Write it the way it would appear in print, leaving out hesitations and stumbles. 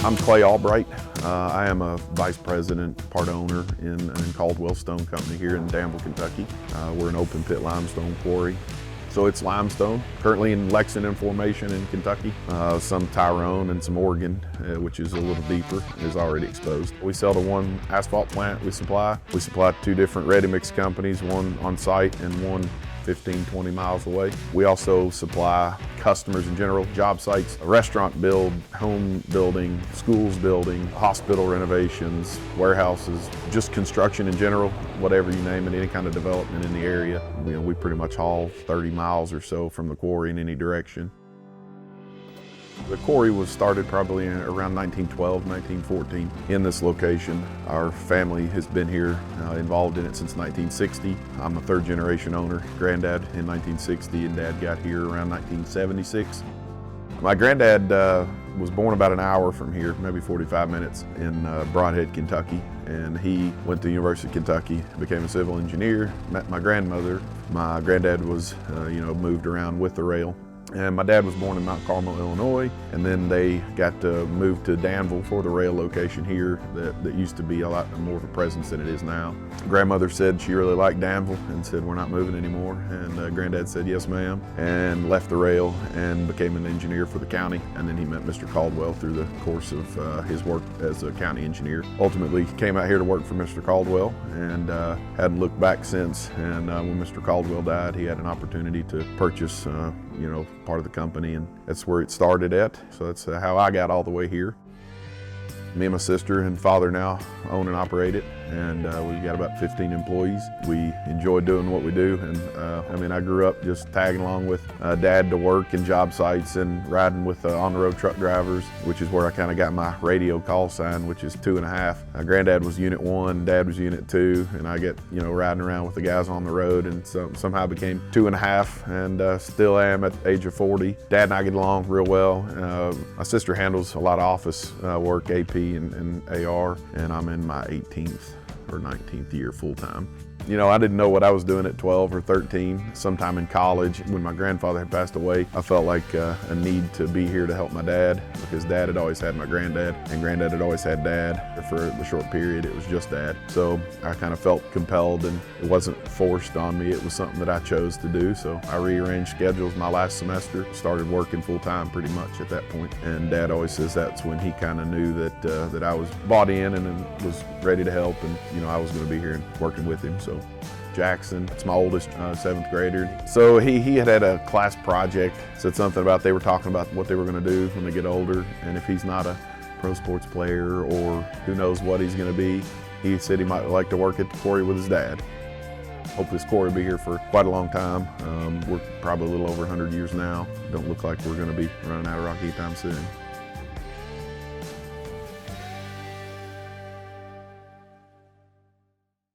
I'm Clay Albright. I am a vice president, part owner in Caldwell Stone Company here in Danville, Kentucky. We're an open pit limestone quarry. So it's limestone, currently in Lexington formation in Kentucky. Some Tyrone and some Oregon, which is a little deeper, is already exposed. We sell to one asphalt plant we supply. We supply two different ready-mix companies, one on site and one 15, 20 miles away. We also supply customers in general, job sites, restaurant build, home building, schools building, hospital renovations, warehouses, just construction in general, whatever you name it, any kind of development in the area. We pretty much haul 30 miles or so from the quarry in any direction. The quarry was started probably around 1912, 1914 in this location. Our family has been here involved in it since 1960. I'm a third generation owner. Granddad in 1960 and Dad got here around 1976. My granddad was born about an hour from here, maybe 45 minutes, in Brodhead, Kentucky. And he went to the University of Kentucky, became a civil engineer, met my grandmother. My granddad was, moved around with the rail. And my dad was born in Mount Carmel, Illinois, and then they got to move to Danville for the rail location here that used to be a lot more of a presence than it is now. Grandmother said she really liked Danville and said, "We're not moving anymore." And Granddad said, "Yes, ma'am," and left the rail and became an engineer for the county. And then he met Mr. Caldwell through the course of his work as a county engineer. Ultimately came out here to work for Mr. Caldwell and hadn't looked back since. And when Mr. Caldwell died, he had an opportunity to purchase part of the company, and that's where it started at. So that's how I got all the way here. Me and my sister and father now own and operate it, and we've got about 15 employees. We enjoy doing what we do, and I grew up just tagging along with Dad to work and job sites and riding with on-the-road truck drivers, which is where I kind of got my radio call sign, which is 2.5. Granddad was Unit 1, Dad was Unit 2, and I get riding around with the guys on the road, and so somehow became 2.5, and still am at the age of 40. Dad and I get along real well. My sister handles a lot of office work, AP and AR, and I'm in my 18th or 19th year full-time. I didn't know what I was doing at 12 or 13. Sometime in college, when my grandfather had passed away, I felt like a need to be here to help my dad, because Dad had always had my granddad, and Granddad had always had Dad. For the short period, it was just Dad. So I kind of felt compelled, and it wasn't forced on me. It was something that I chose to do. So I rearranged schedules my last semester, started working full-time pretty much at that point. And Dad always says that's when he kind of knew that I was bought in and was ready to help, and I was going to be here and working with him. So Jackson, it's my oldest 7th grader. So he had a class project, said something about they were talking about what they were going to do when they get older, and if he's not a pro sports player or who knows what he's going to be, he said he might like to work at the quarry with his dad. Hope this quarry will be here for quite a long time. We're probably a little over 100 years now. Don't look like we're going to be running out of rock anytime soon.